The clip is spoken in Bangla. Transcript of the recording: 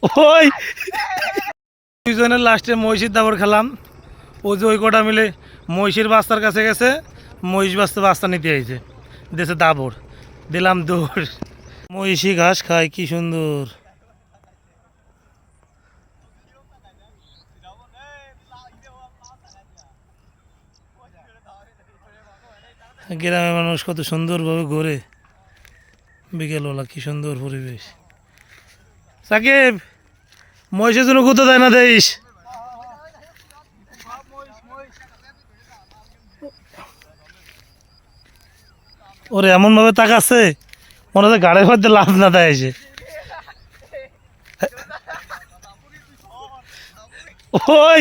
ওই দুইজনের লাস্টে মহিষের দাবর খেলাম। ও যে ওই কটা মিলে মহিষের বাস্তার কাছে গেছে, মহিষ বাস্তা নিতে আইছে, দেশে দাবর দিলাম দৌড়। মহিষী ঘাস খায়, কি সুন্দর। গ্রামের মানুষ কত সুন্দরভাবে ঘোরে বিকেলবেলা, কি সুন্দর পরিবেশ। সাকিব, মহিষের জন্য গুঁতো দেয় না দেইস। ওরে এমন ভাবে তাকাচ্ছে মনে হচ্ছে গাড়ির মধ্যে লাভ না দেয় এসে। ওই